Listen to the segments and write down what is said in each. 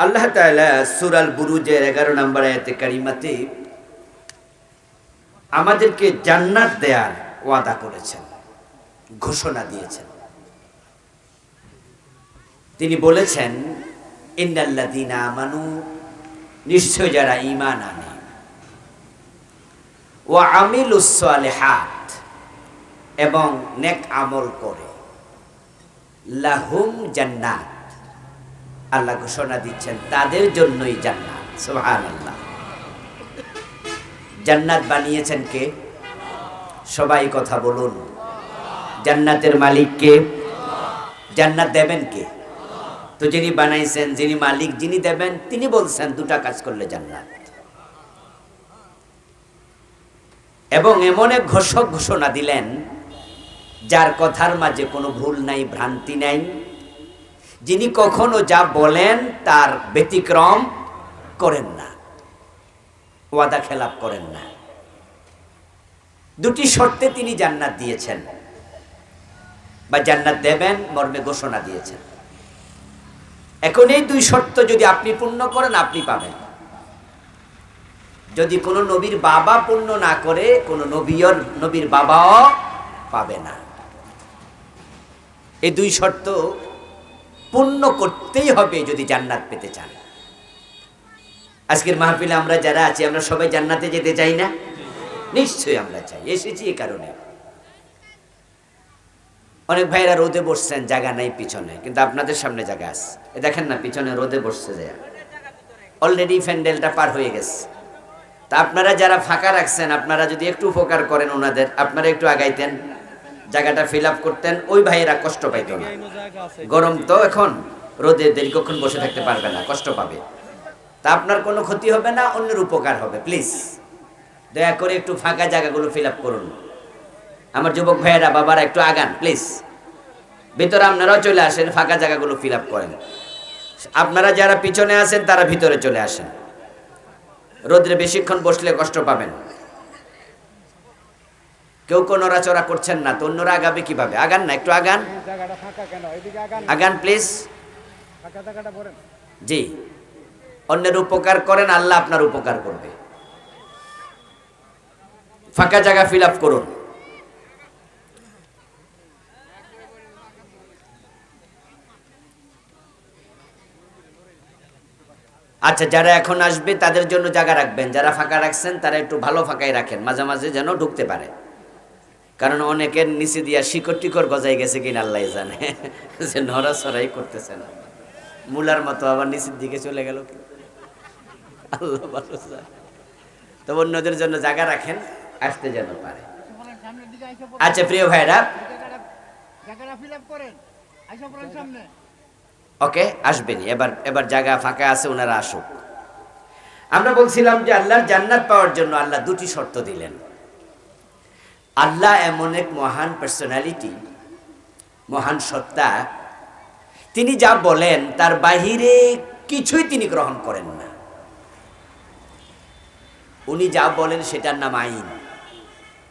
আল্লাহ তাআলা সূরা বুরুজের 11 নম্বর আয়াতে কারিমাতে আমাদেরকে জান্নাত দেয়ার ওয়াদা করেছেন, ঘোষণা দিয়েছেন। তিনি বলেছেন, ইন্নাল্লাযীনা আমানু, নিশ্চয় যারা ঈমান আনে, ওয়া আমিলুস সালিহাত, এবং নেক আমল করে, লাহুম জান্নাত, আল্লাহ ঘোষণা দিচ্ছেন তাদের জন্যই জান্নাত। সুবহানাল্লাহ। জান্নাত বানিয়েছেন কে? সবাই কথা বলুন। জান্নাতের মালিক কে? জান্নাত দেবেন কে? তো যিনি বানাইছেন, যিনি মালিক, যিনি দেবেন, তিনি বলছেন দুটা কাজ করলে জান্নাত। এবং এমন এক ঘোষণা দিলেন যার কথার মাঝে কোনো ভুল নাই, ভ্রান্তি নাই, যিনি কখনো যা বলেন তার ব্যতিক্রম করেন না, ওয়াদা খেলাপ করেন না। দুটি শর্তে তিনি জান্নাত দিয়েছেন বা জান্নাত দেবেন মর্মে ঘোষণা দিয়েছেন। এখন এই দুই শর্ত যদি আপনি পূর্ণ করেন, আপনি পাবেন। যদি কোনো নবীর বাবা পূর্ণ না করে, কোনো নবীর বাবাও পাবে না। এই দুই শর্ত পূর্ণ করতেই হবে যদি জান্নাত পেতে চান। আজকের মাহফিলে আমরা যারা আছি, আমরা সবাই জান্নাতে যেতে চাই না? নিশ্চয়ই আমরা চাই, এসেছি এ কারণে। অনেক ভাইরা রোদে বসছেন, জায়গা নাই পিছনে, কিন্তু আপনাদের সামনে জায়গা আছে। দেখেন না, পিছনে রোদে বসছে যায়, অলরেডি প্যান্ডেলটা পার হয়ে গেছে। তা আপনারা যারা ফাঁকা রাখছেন, আপনারা যদি একটু উপকার করেন ওনাদের, আপনারা একটু আগাইতেন, জায়গাটা ফিল আপ করতেন, ওই ভাইয়েরা কষ্ট পাইত না। গরম তো এখন, রোদে দীর্ঘক্ষণ বসে থাকতে পারবে না, কষ্ট পাবে। তা আপনার কোনো ক্ষতি হবে না, অন্যের উপকার হবে। প্লিজ দয়া করে একটু ফাঁকা জায়গাগুলো ফিল আপ করুন। আমার যুবক ভাইয়েরা, বাবারা, একটু আগান প্লিজ। ভিতরে আপনারাও চলে আসেন, ফাঁকা জায়গাগুলো ফিল আপ করেন। আপনারা যারা পিছনে আছেন তারা ভিতরে চলে আসেন। রোদ্রে বেশিক্ষণ বসলে কষ্ট পাবেন। কেউ কোনো নড়াচড়া করছেন না, তো অন্যরা আগাবে কিভাবে? আগান না, একটু আগান, আগান প্লিজ। জি, অন্যের উপকার করেন, আল্লাহ আপনার উপকার করবে। ফাঁকা জায়গা ফিল আপ করুন। আচ্ছা, যারা এখন আসবে তাদের জন্য জায়গা রাখবেন। যারা ফাঁকা রাখছেন তারা একটু ভালো ফাঁকাই রাখেন, মাঝে মাঝে যেন ঢুকতে পারে। কারণ অনেকের নিচে দিয়া শিকড় টিকর গজাই গেছে কিনা আল্লাহ জানে, যে নড়াচড়াই করতেছে না, মুলার মতো আবার নিচের দিকে চলে গেল, আল্লাহ ভালো জানে। তো অন্যদের জন্য জায়গা রাখেন, আসতে যেন পারে। আচ্ছা প্রিয় ভাইরা, ওকে, আসবেনি। এবার জায়গা ফাঁকা আছে, ওনারা আসুক। আমরা বলছিলাম যে আল্লাহর জান্নাত পাওয়ার জন্য আল্লাহ দুটি শর্ত দিলেন। আল্লাহ এমন এক মহান পার্সোনালিটি, মহান সত্তা, তিনি যা বলেন তার বাহিরে কিছুই তিনি গ্রহণ করেন না। উনি যা বলেন সেটার নাম আইন,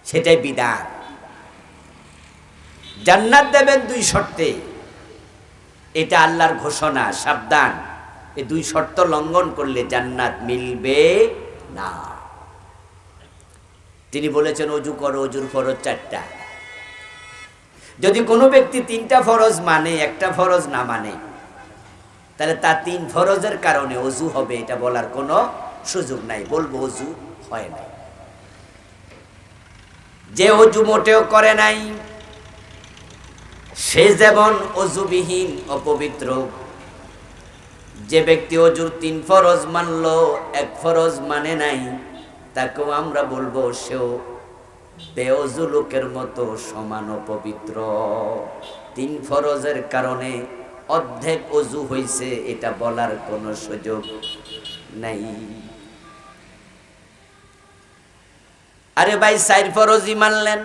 সেটাই বিধান। জান্নাত দেবেন দুই শর্তে, এটা আল্লাহর ঘোষণা, সাবধান। এই দুই শর্ত লঙ্ঘন করলে জান্নাত মিলবে না। তিনি বলেছেন অজু করো, অজুর ফরজ 4টা। যদি কোনো ব্যক্তি 3টা ফরজ মানে, একটা ফরজ না মানে, তাহলে তার 3 ফরজের কারণে অজু হবে, এটা বলার কোনো সুযোগ নাই। বলবো অজু হয় নাই। যে অজু মোটেও করে নাই সে যেমন অজুবিহীন, অপবিত্র। যে ব্যক্তি অজুর 3 ফরজ মানল, 1 ফরজ মানে নাই, তাকেও আমরা বলবো সেও বেঅজু লোকের মতো সমান অপবিত্র। 3 ফরজের কারণে অর্ধেক অজু হইছে, এটা বলার কোনো সুযোগ নাই। আরে ভাই, 4 ফরজই মানলেন,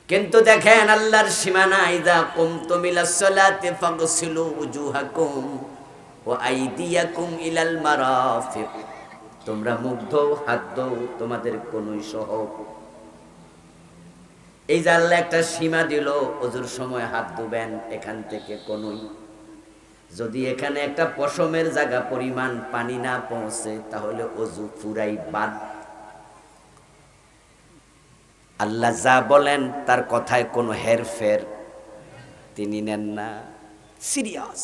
কিন্তু দেখেন আল্লাহর সীমানা, ইযা কুমতুম ইলাস সালাতি ফাগসিলু উজুহাকুম ওয়া আইদিয়াকুম ইলাল মারাফিক। তোমরা মুখ ধোও, হাত ধোও, তোমাদের কনুই সহ। এই যে আল্লাহ একটা সীমা দিল, ওজুর সময় হাত ধুবেন এখান থেকে কনুই, যদি এখানে একটা পশমের জায়গা পরিমাণ পানি না পৌঁছে তাহলে অজু পুরাই বাদ। আল্লাহ যা বলেন তার কথায় কোনো হেরফের তিনি নেন না, সিরিয়াস।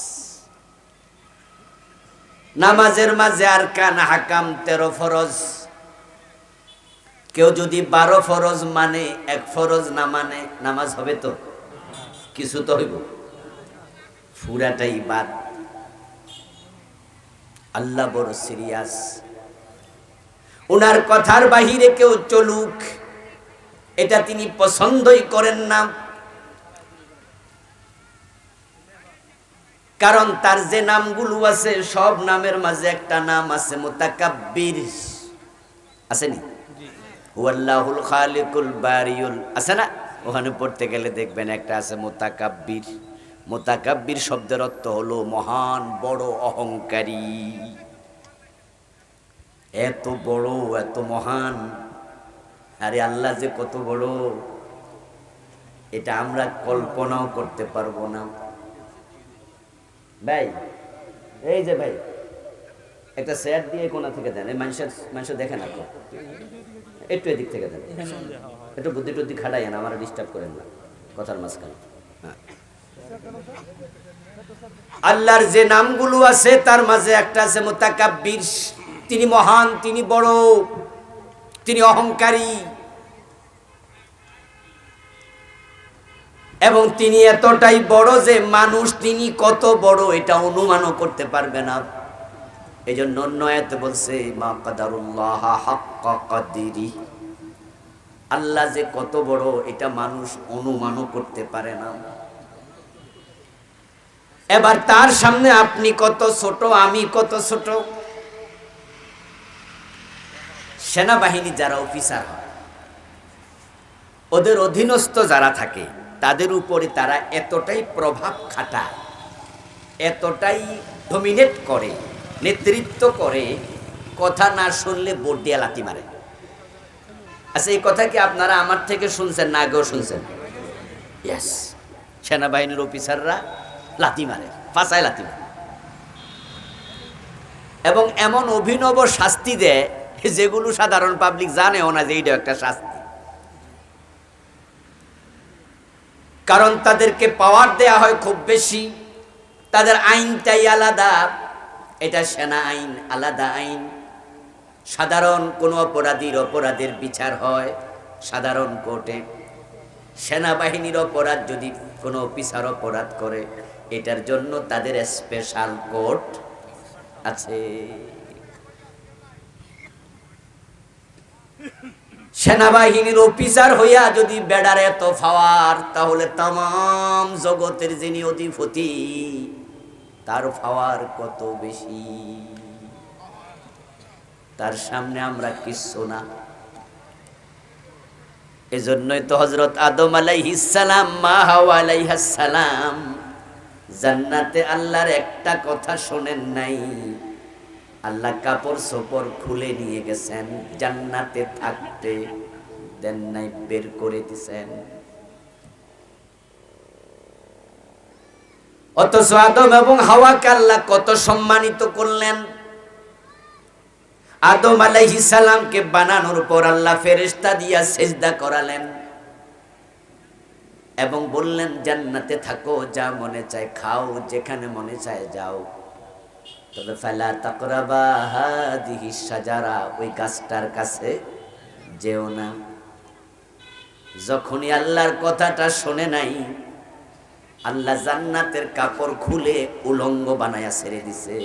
নামাজের মাঝে আরকান হাকাম 13 ফরজ। কেউ যদি 12 ফরজ মানে, 1 ফরজ না মানে, নামাজ হবে তো? কিছু তো হইব, পুরাটাই বাদ। আল্লাহ বড় সিরিয়াস। উনার কথার বাহিরে কেউ চলুক এটা তিনি পছন্দই করেন না, কারণ তার যে নামগুলো আছে সব নামের মাঝে একটা নাম আছে মুতাকাব্বির, আসেনি? হুয়াল্লাহুল খালিকুল বারিউল, আছে না? ওখানে পড়তে গেলে দেখবেন একটা আছে মুতাকাব্বির। মুতাকাব্বির শব্দের অর্থ হলো মহান, বড়, অহংকারী। এত বড়, এত মহান। আরে আল্লাহ যে কত বড় এটা আমরা কল্পনাও করতে পারবো না। ভাই, এই যে ভাই একটা শেয়ার দিয়ে কোনা থেকে দেন, এই মানুষের দেখে না তো, একটু এদিক থেকে দেন, একটু বুদ্ধি টুদ্ধি খাটাই না, আমার ডিস্টার্ব করেন না কথার মাঝখানে। হ্যাঁ, আল্লাহর যে নামগুলো আছে তার মাঝে একটা আছে মুতাকাব্বির। তিনি মহান, তিনি বড়, তিনি অহংকারী, এবং তিনি এতটাই বড় যে মানুষ তিনি কত বড় এটা অনুমানও করতে পারবে না। এই জন্য অন্য আয়াতে বলছে মা কাদারুল্লাহ হাক্কা কাদিরি, আল্লাহ যে কত বড় এটা মানুষ অনুমানও করতে পারে না। এবার তার সামনে আপনি কত ছোট, আমি কত ছোট। সেনাবাহিনী যারা অফিসার হয়, ওদের অধীনস্থ যারা থাকে তাদের উপরে তারা এতটাই প্রভাব খাটায়, এতটাই ডমিনেট করে, নেতৃত্ব করে, কথা না শুনলে বোর্ড দিয়ে লাথি মারে। আচ্ছা, এই কথা কি আপনারা আমার থেকে শুনছেন না আগেও শুনছেন? ইয়েস, সেনাবাহিনীর অফিসাররা লাথি মারে, ফাঁসায় লাথি মারে, এবং এমন অভিনব শাস্তি দেয় যেগুলো সাধারণ পাবলিক জানেও না যে এইটা একটা শাস্তি। কারণ তাদেরকে পাওয়ার দেয়া হয় খুব বেশি, তাদের আইনটাই আলাদা। এটা সেনা আইন, আলাদা আইন। সাধারণ কোনো অপরাধের বিচার হয় সাধারণ কোর্টে। সেনাবাহিনীর অপরাধ যদি কোনো অফিসার অপরাধ করে, এটার জন্য তাদের স্পেশাল কোর্ট আছে। সেনাবাহিনীর অফিসার হইয়া যদি বেড়ার এত পাওয়ার, তাহলে তাম জগতের যিনি অধিপতি তার পাওয়ার কত বেশি। তার সামনে আমরা কিচ্ছু না। এজন্যই তো হযরত আদম আলাইহিস সালাম, মা হাওয়া আলাইহাস সালাম জান্নাতে আল্লাহর একটা কথা শোনেন নাই। আল্লাহ কাপড় চোপড় খুলে নিয়ে গেছেন, জান্নাতে থাকতে দেন নাই, বের করে দিছেন। অথচ আদম এবং হাওয়াকে আল্লাহ কত সম্মানিত করলেন। আদম আলাইহিস সালামকে বানানোর পর আল্লাহ ফেরেশতা দিয়া সিজদা করালেন এবং বললেন জান্নাতে থাকো, যা মনে চায় খাও, যেখানে মনে চায় যাও, তবে ফালা তাকরাবা হাদিহি শাজারা, ওই গাছটার কাছে যেও না। যখনই আল্লাহর কথাটা শোনে নাই, আল্লাহ জান্নাতের কাপড় খুলে উলঙ্গ বানায়া ছেড়ে দিছে,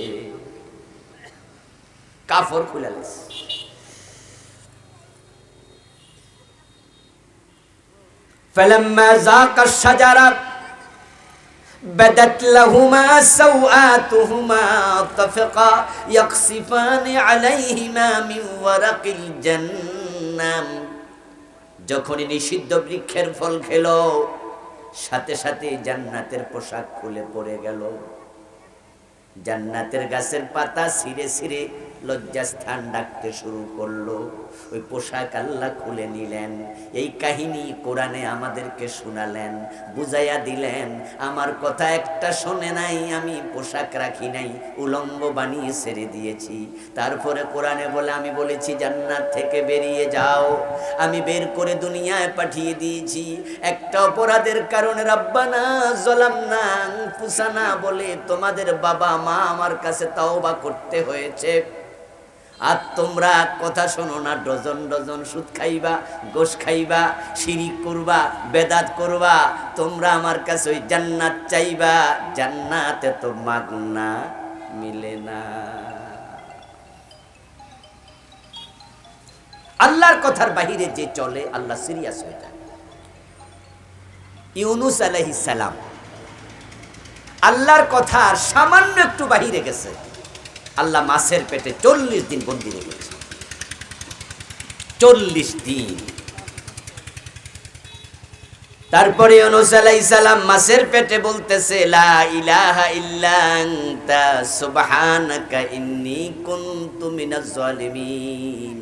কাপড় খুলে দিছে। فلما ذاق الشجرة بدت لهما سوآتهما طفقا يقصفان عليهما من ورق الجنة, যখনই নিষিদ্ধ বৃক্ষের ফল খেলো, সাথে সাথে জান্নাতের পোশাক খুলে পড়ে গেল। জান্নাতের গাছের পাতা ছিঁড়ে ছিঁড়ে লজ্জাস্থান ডাকতে শুরু করলো। ওই পোশাক আল্লাহ খুলে নিলেন। এই কাহিনী কোরআনে আমাদেরকে শোনালেন, বুঝাইয়া দিলেন আমার কথা একটা শোনে নাই, আমি পোশাক রাখি নাই, উলঙ্গ বানিয়ে ছেড়ে দিয়েছি। তারপরে কোরআনে বলে আমি বলেছি জান্নাত থেকে বেরিয়ে যাও, আমি বের করে দুনিয়ায় পাঠিয়ে দিয়েছি। একটা অপরাধের কারণে রব্বানা যালামনা আনফুসানা বলে তোমাদের বাবা মা আমার কাছে তাওবা করতে হয়েছে। আর তোমরা কথা শোনো না, ডজন ডজন সুদ খাইবা, গোশ খাইবা, শিরিক করবা, বেদাত করবা, তোমরা আমার কাছে ওই জান্নাত চাইবা, জান্নাতে তো মাগনা মিলে না। আল্লাহর কথার বাহিরে যে চলে আল্লাহ সিরিয়াস হয়ে যায়। ইউনুস আলাইহিস সালাম আল্লাহর কথার সামান্য একটু বাহিরে গেছে, আল্লাহ মাছের পেটে 40 দিন বন্দি রেখেছে। 40 দিন। তারপরে ইউনুস আলাইহিস সালাম মাছের পেটে বলতেছে লা ইলাহা ইল্লা আনতা সুবহানাকা ইন্নী কুনতু মিনাজ জালিমিন।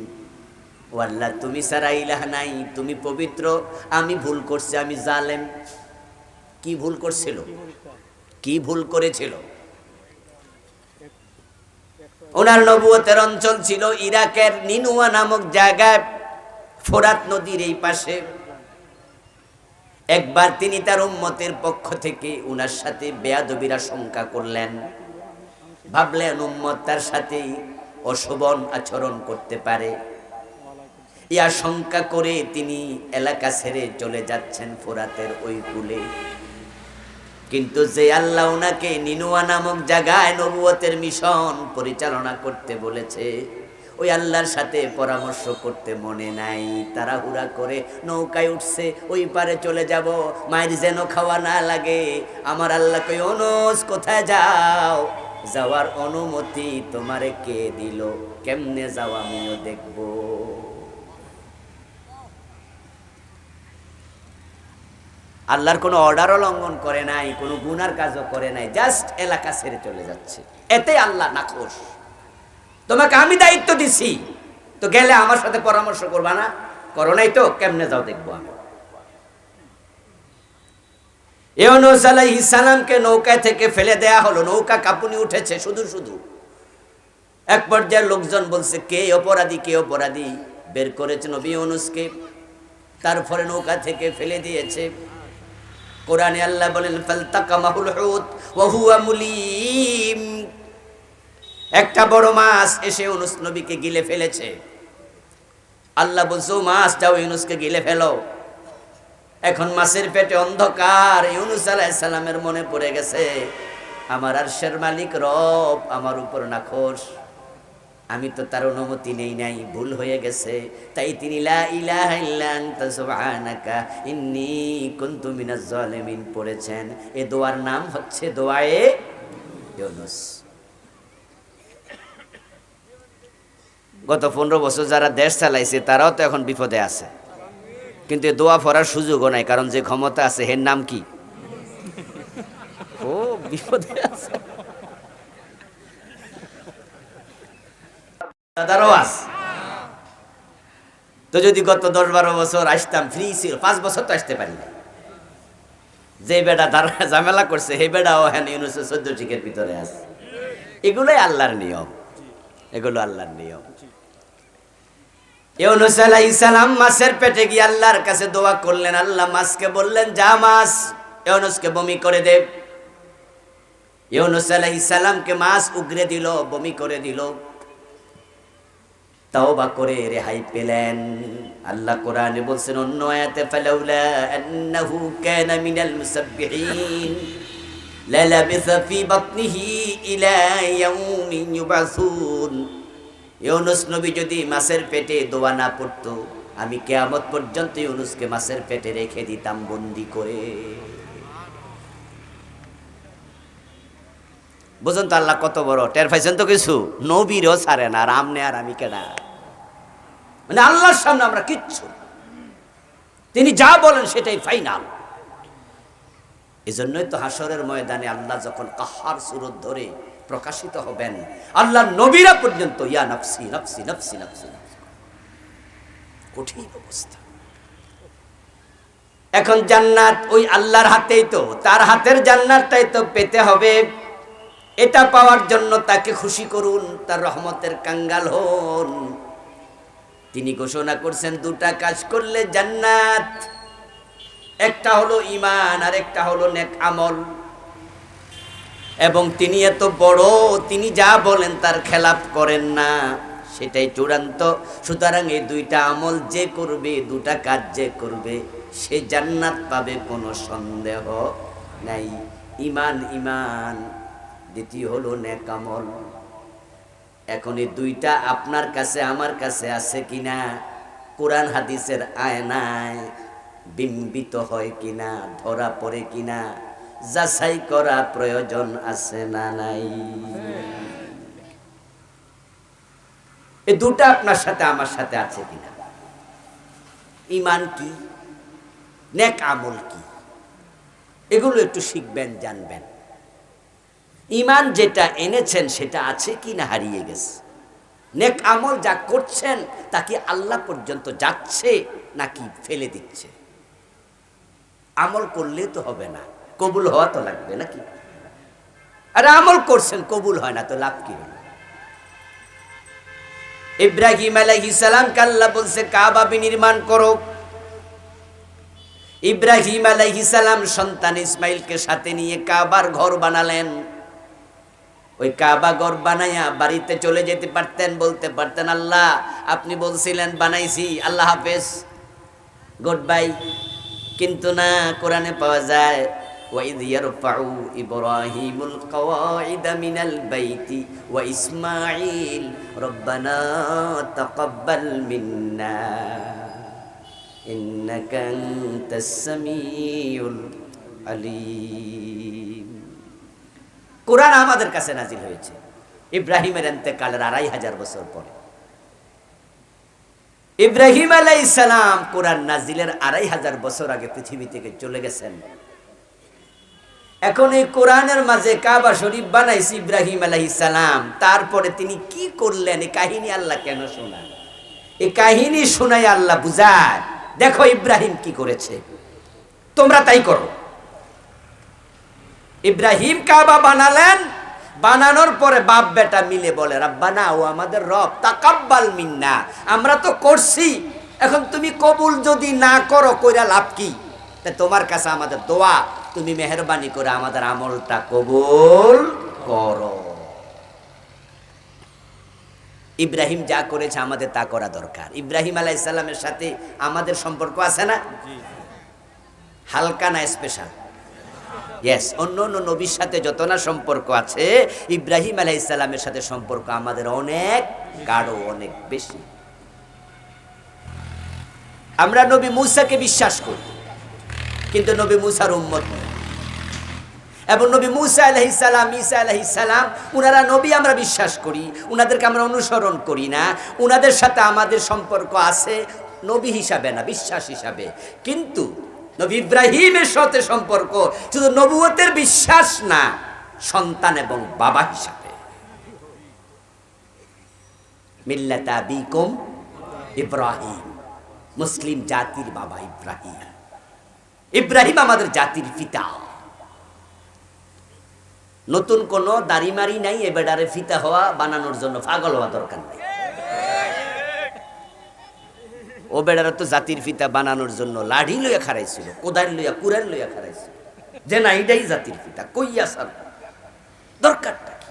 ও আল্লাহ, তুমি ছাড়া ইলাহ নাই, তুমি পবিত্র, আমি ভুল করছি, আমি জালেম। কি ভুল করছিল? কি ভুল করেছিল? ওনার নবুয়তের অঞ্চল ছিল ইরাকের নিনুয়া নামক জায়গায়, ফোরাত নদীর এই পাশে। একবার তিনি তার উম্মতের পক্ষ থেকে উনার সাথে বেয়াদবির আশঙ্কা করলেন, ভাবলেন উম্মত তার সাথে অশোভন আচরণ করতে পারে। এই আশঙ্কা করে তিনি এলাকা ছেড়ে চলে যাচ্ছেন ফোরাতের ওই কূলে। কিন্তু যে আল্লাহ ওনাকে নিনুয়া নামক জায়গায় নবুয়তের মিশন পরিচালনা করতে বলেছে, ওই আল্লাহর সাথে পরামর্শ করতে মনে নাই। তাড়াহুড়া করে নৌকায় উঠছে, ওই পারে চলে যাব, মায়ের যেন খাওয়া না লাগে। আমার আল্লাহ কই, ইউনুস কোথায় যাও? যাওয়ার অনুমতি তোমারে কে দিল? কেমনে যাও আমিও দেখব। আল্লাহর কোনো অর্ডারও লঙ্ঘন করে নাই, কোনো গুনার কাজও করে নাই, জাস্ট এলাকা ছেড়ে চলে যাচ্ছে। এতে আল্লাহ নাখোশ। তোমাকে আমি দায়িত্ব দিছি, তো গেলে আমার সাথে পরামর্শ করবা না? করো নাই তো, কেমনে যাও দেখবো আমি। ইউনুস আলাইহিস সালামকে নৌকা থেকে ফেলে দেয়া হলো, নৌকা কাঁপুনি উঠেছে শুধু শুধু। এক পর্যায়ে লোকজন বলছে কে অপরাধী, কে অপরাধী। বের করেছে নবী ইউনুসকে, তারপরে নৌকা থেকে ফেলে দিয়েছে। কোরআনে আল্লাহ বলেন ফালতাকামাহুল হুত ওয়া হুয়া মুলিম। একটা বড় মাছ এসে ইউনুস নবীকে গিলে ফেলেছে। আল্লাহ বলছে মাছ যাও ইউনুসকে গিলে ফেলো। এখন মাছের পেটে অন্ধকার। ইউনুস আলাইহিস সালামের মনে পড়ে গেছে আমার আরশের মালিক রব আমার উপর নাখোশ, আমি তো তার অনুমতি নেই নাই, ভুল হয়ে গেছে। তাই তিনি লা ইলাহা ইল্লা আনতা সুবহানাকা ইন্নী কুনতু মিনাজ জালিমিন পড়েছেন। এই দোয়ার নাম হচ্ছে দোয়ায়ে ইউনুস। গত 15 বছর যারা দেশ চালাইছে তারাও তো এখন বিপদে আছে, কিন্তু দোয়া পড়ার সুযোগও নাই, কারণ যে ক্ষমতা আছে এর নাম কি? ও বিপদে আছে। তো যদি গত 10-12 বছর আসতাম ফ্রি ছিল, 5 বছর তো আসতে পারি না। যে বেটা ঝামেলা করছে সেই বেটাও হ্যাঁ ইউনুসের 14 টিকের ভিতরে আছে। এগুলোই আল্লাহর নিয়ম, এগুলো আল্লাহর নিয়ম। ইউনুস আলাইহিস সালাম মাছের পেটে গিয়ে আল্লাহর কাছে দোয়া করলেন। আল্লাহ মাছকে বললেন যা মাছ ইউনুসকে বমি করে দে। ইউনুস আলাইহিস সালামকে মাছ উগরে দিল, বমি করে দিল। তাওবা করে রেহাই পেলেন। আল্লাহ কোরআনে বলছেন অন্য আয়াতে ফালাউলা আন্নাহু কানা মিনাল মুসাব্বিহিন লালাবিসা ফি বাতনিহি ইলা ইয়াউমিন ইউবাসুন। ইউনুস নবী যদি মাছের পেটে দোয়া না পড়তো, আমি কিয়ামত পর্যন্ত ইউনুসকে মাছের পেটে রেখে দিতাম বন্দি করে। বুঝুন তো আল্লাহ কত বড়, টের পাইছেন তো কিছু? নবীরও ছাড়ে না, আর আমনে আর আমি কেডা? মানে আল্লাহর সামনে আমরা কিচ্ছু, তিনি যা বলেন সেটাই ফাইনাল। এজন্যই তো হাসরের ময়দানে আল্লাহ যখন কাহার সুরত ধরে প্রকাশিত হবেন, আল্লাহর নবীরা পর্যন্ত ইয়া নফসি নফসি নফসি নফসি, কঠিন অবস্থা। এখন জান্নাত ওই আল্লাহর হাতেই তো, তার হাতের জান্নাতটাই তো পেতে হবে। এটা পাওয়ার জন্য তাকে খুশি করুন, তার রহমতের কাঙ্গাল হন। তিনি ঘোষণা করছেন দুটা কাজ করলে জান্নাত, একটা হলো ঈমান আর একটা হলো নেক আমল। এবং তিনি এত বড়, তিনি যা বলেন তার খেলাপ করেন না, সেটাই চূড়ান্ত। সুতরাং এই দুইটা আমল যে করবে, দুটা কাজ যে করবে, সে জান্নাত পাবে, কোনো সন্দেহ নাই। ঈমান ঈমান, দ্বিতীয় হলো নেক আমল। এখন এই দুইটা আপনার কাছে আমার কাছে আছে কিনা, কোরআন হাদিসের আয়নায় বিম্বিত হয় কিনা, ধরা পড়ে কিনা, যাচাই করা প্রয়োজন আছে না নাই? এই দুটা আপনার সাথে আমার সাথে আছে কিনা? ঈমান কি, নেক আমল কি, এগুলো একটু শিখবেন, জানবেন। ঈমান যেটা এনেছেন সেটা আছে কি না হারিয়ে গেছে? নেক আমল যা করছেন তা কি আল্লাহ পর্যন্ত যাচ্ছে নাকি ফেলে দিচ্ছে? আমল করলে তো হবে না, কবুল হওয়া তো লাগবে নাকি? আরে আমল করছেন কবুল হয় না তো লাভ কি হলো? ইব্রাহিম আলাইহিস সালামকে আল্লাহ বলছে কাবা বিনির্মাণ করো। ইব্রাহিম আলাইহিস সালাম সন্তান ইসমাইলকে সাথে নিয়ে কাবার ঘর বানালেন। ওই কাবা ঘর বানায়া বাড়িতে চলে যেতে পারতেন, বলতে পারতেন আল্লাহ আপনি বলছিলেন বানাইছি, আল্লাহ হাফেজ, গুড বাই। কিন্তু না, কোরআনে পাওয়া যায় ওয়াইদ ইয়ারফাউ ইব্রাহিমুল কওয়াইদা মিনাল বাইতি ওয়া ইসমাঈল রব্বানা তাকাব্বাল মিন্না ইন্নাকা আনতাস সামিউল আলিম। কোরআন আমাদের কাছে নাজিল হয়েছে ইব্রাহিমের ইন্তেকালের ২৫০০ বছর পরে। ইব্রাহিম আলাইহিস সালাম কোরআন নাজিলের ২৫০০ বছর আগে পৃথিবী থেকে চলে গেছেন। এখন এই কোরআনের মাঝে কাবা শরীফ বানাইছে ইব্রাহিম আলাইহিস সালাম, তারপরে তিনি কি করলেন এই কাহিনী আল্লাহ কেন শোনান? এই কাহিনী শোনাই আল্লাহ বুঝায়, দেখো ইব্রাহিম কি করেছে, তোমরা তাই করো। ইব্রাহিম কাবা বানালেন, বানানোর পরে বাপ বেটা মিলে বলে রাব্বানা, ও আমাদের রব, তাকাব্বাল মিন্না, আমরা তো করছি, এখন তুমি কবুল যদি না করো কইরা লাভ কি? তা তোমার কাছে আমাদের দোয়া, তুমি মেহেরবানি করে আমাদের আমলটা কবুল করো। ইব্রাহিম যা করেছে আমাদের তা করা দরকার। ইব্রাহিম আলাইহিস সালামের সাথে আমাদের সম্পর্ক আছে না? হালকা না স্পেশাল? ইয়েস, অন্য অন্য নবীর সাথে যত না সম্পর্ক আছে, ইব্রাহিম আলাইহিস সালামের সাথে সম্পর্ক আমাদের অনেক গাঢ়, অনেক বেশি। আমরা নবী মূসাকে বিশ্বাস করি, কিন্তু নবী মূসার উম্মত নই। এবং নবী মূসা আলাইহিস সালাম, ঈসা আলাইহিস সালাম, উনারা নবী আমরা বিশ্বাস করি, উনাদেরকে আমরা অনুসরণ করি না। উনাদের সাথে আমাদের সম্পর্ক আছে নবী হিসাবে না, বিশ্বাস হিসাবে। কিন্তু নবী ইব্রাহিমের সাথে সম্পর্ক শুধু নবুয়তের বিশ্বাস না, সন্তান এবং বাবা হিসাবে। মিল্লাতা আবিকুম ইব্রাহিম, মুসলিম জাতির বাবা ইব্রাহিম। ইব্রাহিম আমাদের জাতির পিতা। নতুন কোনো দাড়ি মারি নাই এ বেডারে ফিতা হওয়া বানানোর জন্য পাগল হওয়া দরকার নাই। ও বেড়ারা তো জাতির ফিতা বানানোর জন্য লাঠি লইয়া খারাইছিল, কোদাল লইয়া, কুড়াল লইয়া খারাইছিল, যে না এটাই জাতির ফিতা। কইয়া সার দরকারটা কি?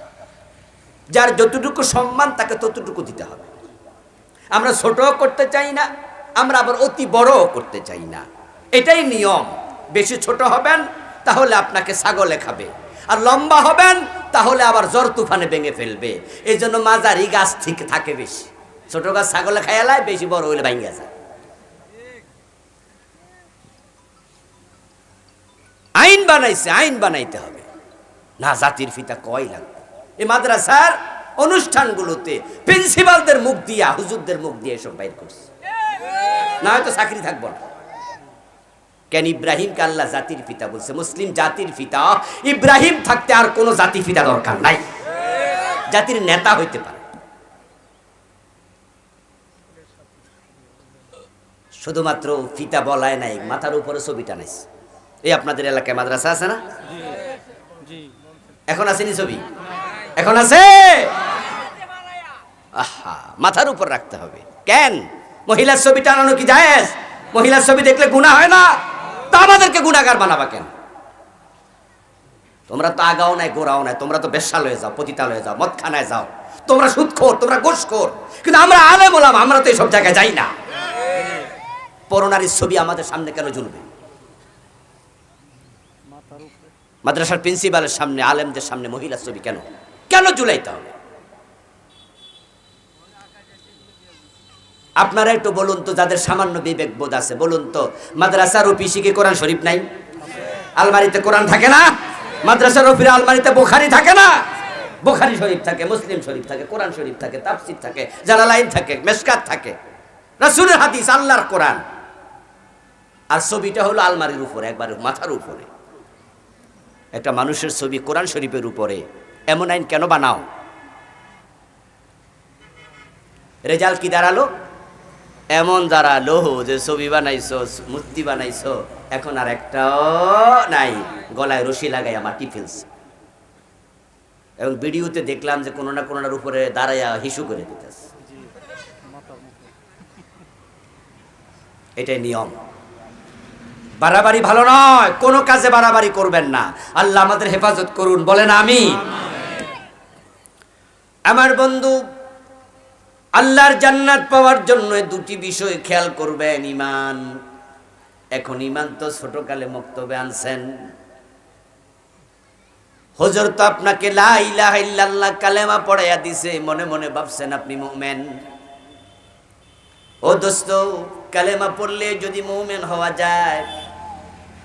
যার যতটুকু সম্মান তাকে ততটুকু দিতে হবে। আমরা ছোটও করতে চাই না, আমরা আবার অতি বড়ও করতে চাই না, এটাই নিয়ম। বেশি ছোট হবেন তাহলে আপনাকে ছাগলে খাবে, আর লম্বা হবেন তাহলে আবার জ্বর তুফানে ভেঙে ফেলবে। এই জন্য মাঝারি গাছ ঠিক থাকে বেশি। ছোট গাছ ছাগলে খায়ালায়, বেশি বড় হইলে ভাঙ্গা যায়। আইন বানাইছে, আইন বানাইতে হবে না, জাতির ফিতা কয় লাগবে। এই মাদ্রাসার অনুষ্ঠানগুলোতে প্রিন্সিপালদের মুখ দিয়া, হুজুরদের মুখ দিয়ে এসব বাইর করছে, না হয়তো চাকরি থাকবো না। কেন? ইব্রাহিমকে আল্লাহ জাতির পিতা বলছে, মুসলিম জাতির পিতা। ইব্রাহিম থাকতে আর কোনো জাতি পিতা দরকার নাই। জাতির নেতা হইতে পারে। শুধুমাত্র ফিতা বলায় নাই, মাথার উপরে ছবি টানাইছে। এই আপনাদের এলাকায় মাদ্রাসা আছে না? এখন আসেনি ছবি? এখন আছে? আহা, মাথার উপর রাখতে হবে। কেন? মহিলার ছবি টানানো কি জায়েজ? মহিলার ছবি দেখলে গুনাহ হয় না? তা আমাদেরকে গুনাহগার বানাবা কেন? তোমরা তো আগাও নাই, গোড়াও নাই, তোমরা তো বেশ্যালয়ে যাও, পতিতালয়ে যাও, মদখানায় যাও, তোমরা সুদখোর, তোমরা গোশখোর। কিন্তু আমরা আলেম ওলামা, আমরা তো এইসব জায়গায় যাই না। পরনারীর ছবি আমাদের সামনে কেন ঝুলবে? মাদ্রাসার প্রিন্সিপালের সামনে, আলেমদের সামনে মহিলার ছবি কেন কেন ঝুলাইতে হবে? আপনারা একটু বলুন তো, যাদের সামান্য বিবেক বোধ আছে, বলুন তো, মাদ্রাসার অফিসে কি কোরআন শরীফ নাই? আলমারিতে কোরআন থাকে না? মাদ্রাসার অফিসে আলমারিতে বুখারী থাকে না? বুখারী শরীফ থাকে, মুসলিম শরীফ থাকে, কোরআন শরীফ থাকে, তাফসীর থাকে, জালালাইন থাকে, মেশকাত থাকে, রাসূলের হাদিস, আল্লাহর কোরআন। আর ছবিটা হলো আলমারির উপরে, একবার মাথার উপরে। একটা মানুষের ছবি কোরআন শরীফের উপরে, এমন আইন কেন বানাও? রেজাল্ট কি দাঁড়ালো? এমন দাঁড়ালো যে ছবি বানাইছো, মূর্তি বানাইছো, এখন আর একটাও নাই, গলায় রশি লাগাইয়া মাটি ফেলছে। এবং ভিডিওতে দেখলাম যে কোনো না কোনোটার উপরে দাঁড়াইয়া হিসু করে দিতেছে। এটাই নিয়ম। বাড়াবাড়ি ভালো নয়, কোনো কাজে বাড়াবাড়ি করবেন না। আল্লাহ আমাদের হেফাজত করুন, বলেন আমিন। আমার বন্ধু, আল্লাহর জান্নাত পাওয়ার জন্য দুটি বিষয় খেয়াল করবেন। ঈমান। এখন ঈমান তো ছোটকালে মক্তবে আনছেন, হুজুর তো আপনাকে লা ইলাহা ইল্লাল্লাহ কালেমা পড়াইয়া দিছে, মনে মনে ভাবছেন আপনি মুমিন। ও দোস্ত, কালেমা পড়লে যদি মুমিন হওয়া যায়,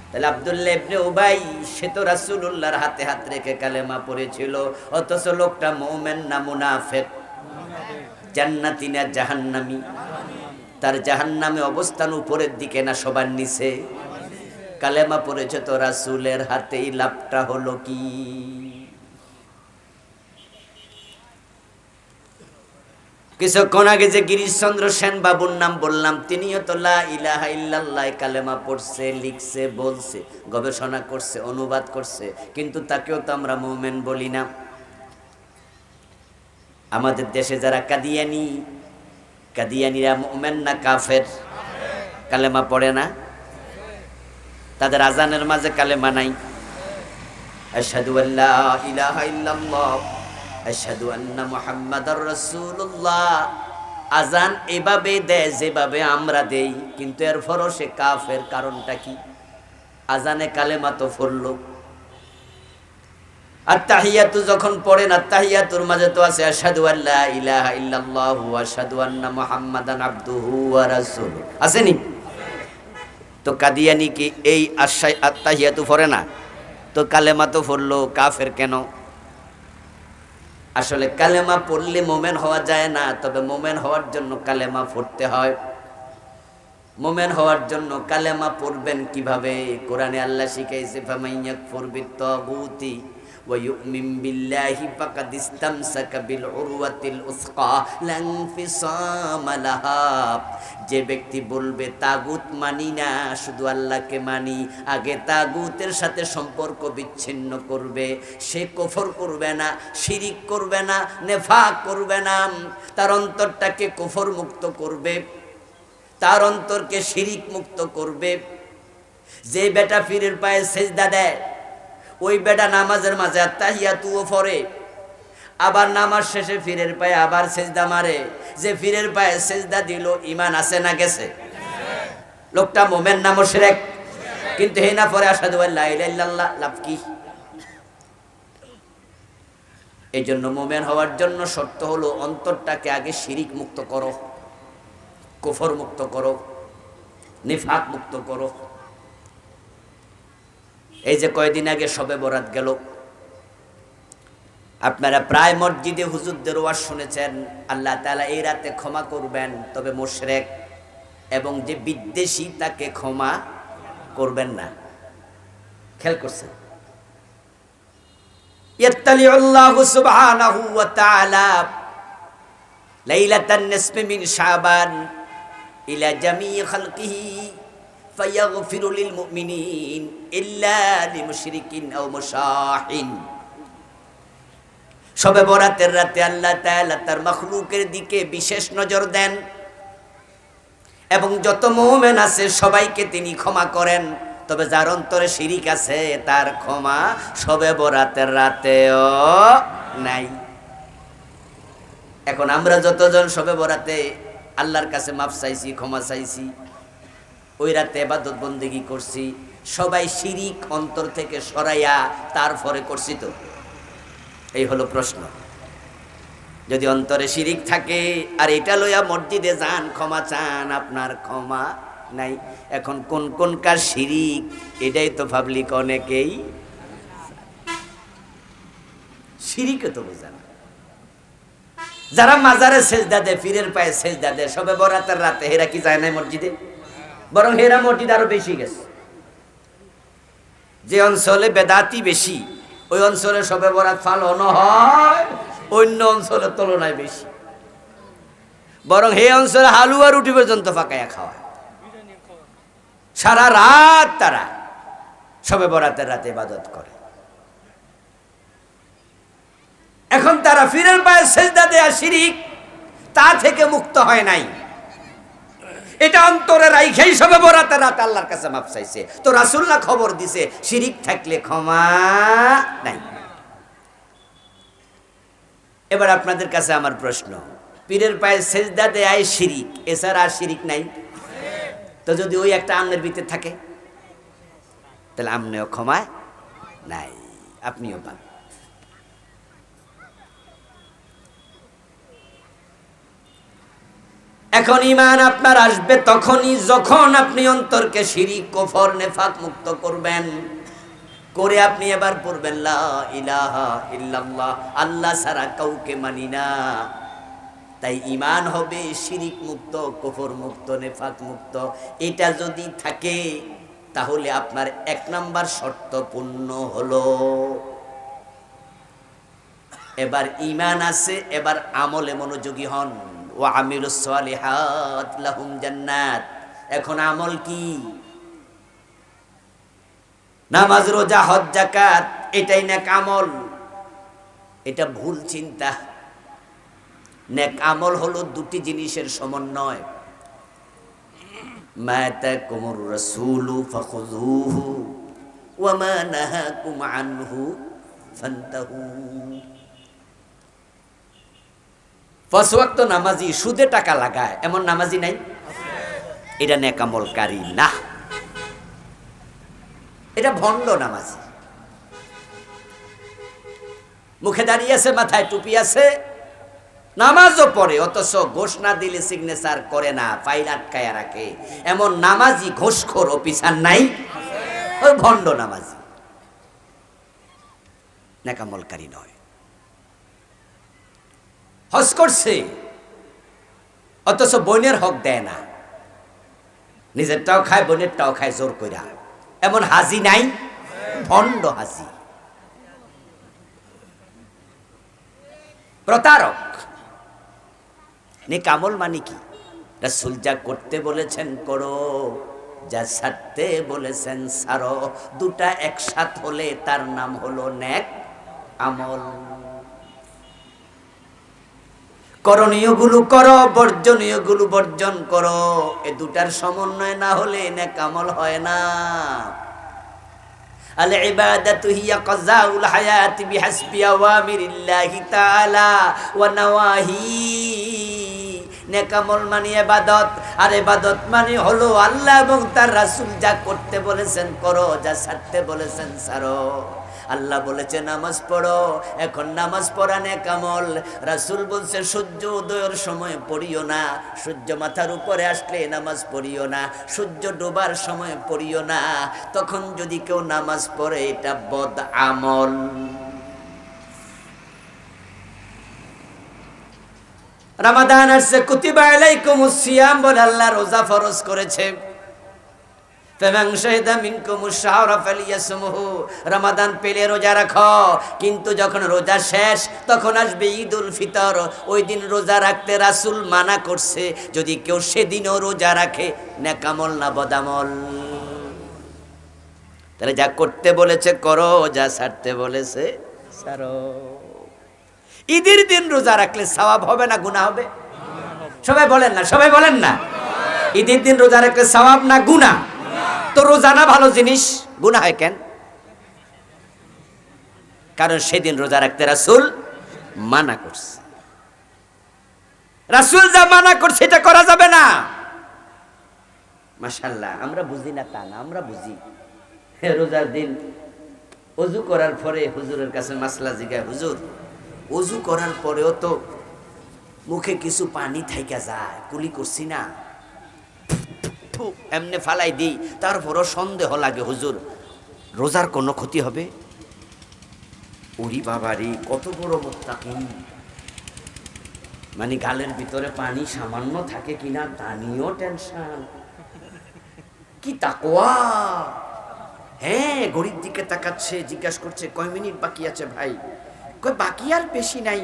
তাহলে আব্দুল্লাহ ইবনে উবাই, সে তো রাসূলুল্লাহর হাতে হাত রেখে কালেমা পড়েছিল, অথচ লোকটা মুমিন না মুনাফিক? জান্নাতি না জাহান্নামী? তার জাহান্নামে অবস্থান উপরের দিকে না সবার নিচে? কালেমা পড়েছে তো রাসূলের হাতেই, লাভটা হলো কি? কিছুক্ষণ আগে যে গিরিশচন্দ্র সেন বাবুর নাম বললাম, তিনিও তো লা ইলাহা ইল্লাল্লাহ কালেমা পড়ছে, লিখছে, বলছে, গবেষণা করছে, অনুবাদ করছে, কিন্তু তাকেও তো আমরা মুমিন বলি না। আমাদের দেশে যারা কাদিয়ানি, কাদিয়ানিরা মুমিন না কাফের? কালেমা পড়ে না? তাদের আজানের মাঝে কালেমা নাই? আশহাদু আল্লা ইলাহা ইল্লাল্লাহ, আশহাদু আন্না মুহাম্মাদার রাসূলুল্লাহ। আজান এভাবে দেয় যেভাবে আমরা দেই, কিন্তু এরপরও সে কাফের। কারণটা কি? আজানে কালেমা তো পড়লো। আর তাহিয়াতু যখন পড়েন, আর তাহিয়াতুর মাঝে তো আছে আশহাদু আল্লা ইলাহা ইল্লাল্লাহ ওয়া আশহাদু আন্না মুহাম্মাদান আবদুহু ওয়া রাসূলুহু, আসেনি? তো কাদিয়ানি কি এই আত্তাহিয়াতু পড়ে না? তো কালেমা তো পড়লো, কাফের কেন? আসলে কালেমা পড়লে মুমিন হওয়া যায় না, তবে মুমিন হওয়ার জন্য কালেমা পড়তে হয়। মুমিন হওয়ার জন্য কালেমা পড়বেন কিভাবে? কোরআনে আল্লাহ শিখাইছে, ফামাইয়াকফুর বিত্তাগুতি ওয়া ইউমিন বিল্লাহি ফাকাদ ইসতামসাকা বিল উরওয়াতিল উসকা লা ইনফিসামা লাহা। যে ব্যক্তি বলবে তাগুত মানি না, শুধু আল্লাহকে মানি, আগে তাগুতের সাথে সম্পর্ক বিচ্ছিন্ন করবে, সে কুফর করবে না, শিরিক করবে না, নেফাক করবে না, তার অন্তরটাকে কুফর মুক্ত করবে, তার অন্তরকে শিরিক মুক্ত করবে। যে বেটা পীরের পায়ে সেজদা দেয়, ওই বেটা নামাজের মাঝে আত্তাহিয়াতুও পড়ে, আবার নামাজ শেষে পীরের পায়ে আবার সেজদা মারে। যে পীরের পায়ে সেজদা দিল, ঈমান আছে না গেছে? লোকটা মুমিন না মুশরিক? কিন্তু হে না পরে আশহাদু আল্লা ইলাহা ইল্লাল্লাহ, লাভ কি? এই জন্য মুমিন হওয়ার জন্য শর্ত হলো অন্তরটাকে আগে শিরিক মুক্ত করো, কুফর মুক্ত করো, নিফাক মুক্ত করো। এই যে কয়দিন আগে শবে বরাত গেল, আপনারা প্রায় মসজিদে হুজুরদের ওয়াজ শুনেছেন, আল্লাহ তাআলা এই রাতে ক্ষমা করবেন, তবে মুশরিক এবং যে বিদ্বেষী তাকে ক্ষমা করবেন না। খেয়াল করছেন? ইয়াত্তালিউল্লাহু সুবহানাহু ওয়া তাআলা লাইলাতান নিসফি মিন শাবান ইলা জামিই খালকিহি ফায়াগফিরু লিল মুমিনিন ইল্লা লিমুশরিকিন আও মুশাহিন। শবে বরাতের রাতে আল্লাহ তাআলা তার মাখলুকের দিকে বিশেষ নজর দেন এবং যত মুমিন আছে সবাইকে তিনি ক্ষমা করেন, তবে যার অন্তরে শিরিক আছে তার ক্ষমা শবে বরাতের রাতেও নাই। এখন আমরা যতজন শবে বরাতে আল্লাহর কাছে মাফ চাইছি, ক্ষমা চাইছি, ওই রাতে ইবাদত বন্দেগী করছি, সবাই শিরিক অন্তর থেকে সরাইয়া তারপরে করছি তো? এই হলো প্রশ্ন। যদি অন্তরে শিরিক থাকে আর এটা লইয়া মসজিদে যান ক্ষমা চান, আপনার ক্ষমা নাই। এখন কোন কোন কার শিরিক এটাই তো পাবলিক অনেকেই শিরিকে তো বোঝে না। যারা মাজারে সেজদা দেয়, পীরের পায়ে সেজদা দেয় শবে বরাতের রাতে, হেরা কি যায় না মসজিদে? বরং হেরা মসজিদ আরো বেশি গেছে। যে অঞ্চলে বেদাতি বেশি ওই অঞ্চলে শবে বরাত পালন হয় অন্য অঞ্চলের তুলনায় বেশি। বরং হে অঞ্চলে হালুয়া রুটি পর্যন্ত পাকাইয়া খাওয়া, সারা রাত তারা শবে বরাতের রাতে ইবাদত করে। এখন তারা পীরের পায়ে সেজদা দেয়া শিরিক তা থেকে মুক্ত হয় নাই, এটা অন্তরে রাইখাই শবে বরাতের রাত আল্লাহর কাছে মাফ চাইছে। তো রাসূলুল্লাহ খবর দিছে শিরিক থাকলে ক্ষমা নাই। এবার আপনাদের কাছে আমার প্রশ্ন, পীরের পায়ে সেজদা দেয় শিরিক, এছাড়া আর শিরিক নাই? তো যদি ওই একটা আমনের ভিতরে থাকে তাহলে আমনেও ক্ষমা নাই, আপনিও পান। এখন ঈমান আপনার আসবে তখনই যখন আপনি অন্তরকে শিরিক, কুফর, নেফাক মুক্ত করবেন। করে আপনি এবার পড়বেন লা ইলাহা ইল্লাল্লাহ, আল্লাহ ছাড়া কাউকে মানি না। তাই ঈমান হবে শিরিক মুক্ত, কুফর মুক্ত, নেফাক মুক্ত। এটা যদি থাকে তাহলে আপনার 1 নাম্বার শর্ত পূর্ণ হলো। এবার ঈমান আছে, এবার আমলে মনোযোগী হন। ওয়া আমিলুস সালিহাত লাহুম জান্নাত। এখন আমল কি? নামাজ, রোজা, হজ, যাকাত, এটাই নেক আমল। এটা ভুল চিন্তা। নেক আমল হলো দুটি জিনিসের সমন্বয়। মা তাকুমুর রাসূলু ফাখুযুহু ওয়া মা নাহাকুম আনহু ফান্তাহু। 5 ওয়াক্ত নামাজি সুদে টাকা লাগায় এমন নামাজি নাই? এটা নেক আমলকারী না, এটা ভণ্ড নামাজি। মুখে দাঁড়িয়ে আছে, মাথায় টুপি আছে, নামাজও পড়ে, অথচ ঘোষ না দিলে সিগনেচার করে না, ফাইল আটকায়া রাখে, এমন নামাজি ঘোষখোর অফিসার নাই? ওই ভণ্ড নামাজি, নেক আমলকারী নয়। হজ করছে অথচ বোনের হক দেয় না, নিজেরটাও খায় বোনেরটাও খায় জোর কইরা, এমন হাজি নাই? ভণ্ড হাজি, প্রতারক। নেক আমল মানে কি? রাসূল যা করতে বলেছেন করো, যা ছাড়তে বলেছেন ছাড়ো। দুটা একসাথ হলে তার নাম হলো নেক আমল। করণীয় গুলো করো, বর্জনীয় গুলো বর্জন করো। এ দুটার সমন্বয় না হলে নেক আমল হয় না। আল ইবাদাতু হিয়া কাযাউল হায়াতি বিহাসবি আওয়ামিরিল্লাহি তাআলা ওয়া নাওয়াহি। নেক আমল মানে ইবাদত, আর ইবাদত মানে হলো আল্লাহ এবং তার রাসূল যা করতে বলেছেন করো, যা ছাড়তে বলেছেন ছাড়ো। আল্লাহ বলেছে নামাজ পড়ো, এখন নামাজ পড়া নেক আমল। রাসূল বলছে সূর্য উদয়ের সময় পড়িও না, সূর্য মাথার উপরে আসলে নামাজ পড়িও না, সূর্য ডোবার সময় পড়িও না। তখন যদি কেউ নামাজ পড়ে এটা বদ আমল। রমাদান আসছে, কুতিবা আলাইকুমুস সিয়াম বলে আল্লাহ রোজা ফরজ করেছে। ফামান শাহিদা মিনকুমুশ শাহরা ফালিয়াসমহু, রমাদান পেলে রোজা রাখো, কিন্তু যখন রোজা শেষ তখন আসবে ঈদুল ফিতর, ওই দিন রোজা রাখতে রাসূল মানা করছে। যদি কেউ সেদিনও রোজা রাখে, নেকামল না বদামল? তাহলে যা করতে বলেছে করো, যা ছাড়তে বলেছে ছাড়ো। ঈদের দিন রোজা রাখলে সওয়াব হবে না গুনাহ হবে? সবাই বলেন না, সবাই বলেন না। ঈদের দিন রোজা রাখলে সওয়াব না গুনাহ? তো রোজা না ভালো জিনিস, গুনাহ হয় কেন? কারণ সেদিন রোজা রাখতে রাসূল মানা করছে। রাসূল যা মানা করছে এটা করা যাবে না। মাশাআল্লাহ, আমরা বুঝি না তা না, আমরা বুঝি। রোজার দিন ওযু করার পরে হুজুরের কাছে মাসলা জিগায়, হুজুর ওযু করার পরেও তো মুখে কিছু পানি থাইকা যায়, কুলি করছি না, এমনি ফালাই দিই, তারপরও সন্দেহ লাগে, হুজুর রোজার কোনো ক্ষতি হবে? ওরি বাবারি, কত বড় মুত্তাকি! মানে গালের ভিতরে পানি সামান্য থাকে কিনা তা নিয়েও টেনশন। কি তাকওয়া! হ্যাঁ, ঘড়ির দিকে তাকাচ্ছে, জিজ্ঞাসা করছে কয় মিনিট বাকি আছে ভাই? কয় বাকি আর বেশি নাই,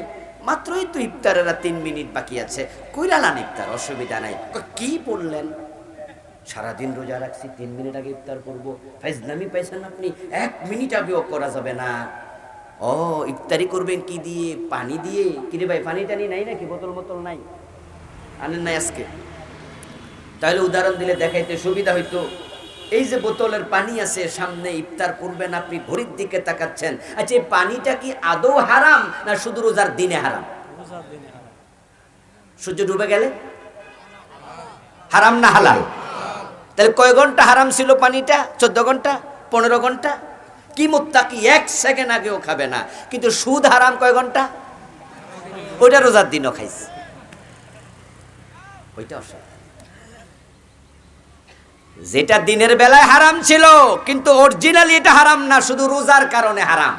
মাত্রই তো ইফতারের 3 মিনিট বাকি আছে, কইরালান ইফতার, অসুবিধা নাই। কি বললেন? সারাদিন রোজা রাখছি, 3 মিনিট আগে ইফতার করবো? ফাইজলামি পাইছেন আপনি, 1 মিনিট আগেও করা যাবে না। ও, ইফতারি করবেন কি দিয়ে? পানি দিয়ে? কিরে ভাই, পানি টানি নাই নাকি? বোতল মোতল নাই? আনেন নাই আজকে? তাহলে উদাহরণ দিলে দেখাইতে সুবিধা হইতো। এই যে বোতলের পানি আছে সামনে, ইফতার করবেন আপনি, ঘড়ির দিকে তাকাচ্ছেন, আচ্ছা এই পানিটা কি আদৌ হারাম না শুধু রোজার দিনে হারাম? সূর্য ডুবে গেলে হারাম না হালাল? তাহলে কয় ঘন্টা হারাম ছিল পানিটা? 14 ঘন্টা, 15 ঘন্টা? কি মুত্তাকি 1 সেকেন্ড আগেও খাবে না, কিন্তু সুদ হারাম কয় ঘন্টা? ওইটা রোজার দিনও খাইছে, ওইটা অসৎ। যেটা দিনের বেলায় হারাম ছিল কিন্তু অরিজিনালি এটা হারাম না, শুধু রোজার কারণে হারাম।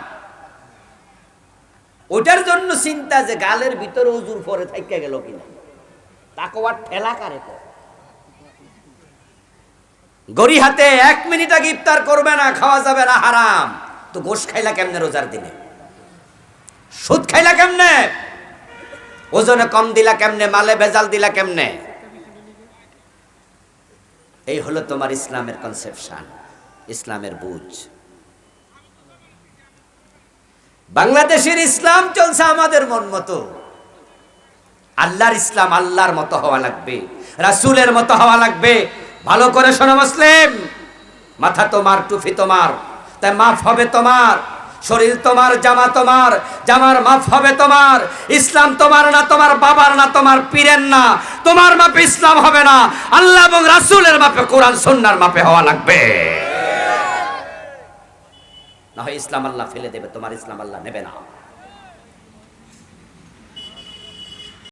ওটার জন্য চিন্তা যে গালের ভিতরে ওযুর পরে থাইকা গেল কিনা, তাকওয়ার ঠেলা কারে তো। গড়ি হাতে 1 মিনিট আগে ইফতার করবে না, খাওয়া যাবে না, হারাম। তো গোশ খাইলা কেমনে রোজার দিনে? সুদ খাইলা কেমনে? ওজনে কম দিলা কেমনে? মালে ভেজাল দিলা কেমনে? এই হলো তোমার ইসলামের কনসেপশন, ইসলামের বুঝ। বাংলাদেশের ইসলাম চলছে আমাদের মন মতো। আল্লাহর ইসলাম আল্লাহর মতো হওয়া লাগবে, রাসূলের মতো হওয়া লাগবে। ভালো করে শোনো মুসলিম, মাথা তোমার, টুপি তোমার, তাই মাফ হবে তোমার। শরীর তোমার, জামা তোমার, জামার মাপ হবে তোমার। ইসলাম তোমার না, তোমার বাবার না, তোমার পীরের না। তোমার মাপে ইসলাম হবে না, আল্লাহ এবং রাসূলের মাপে, কোরআন সুন্নাহর মাপে হওয়া লাগবে। না হয় ইসলাম আল্লাহ ফেলে দেবে, তোমার ইসলাম আল্লাহ নেবে না।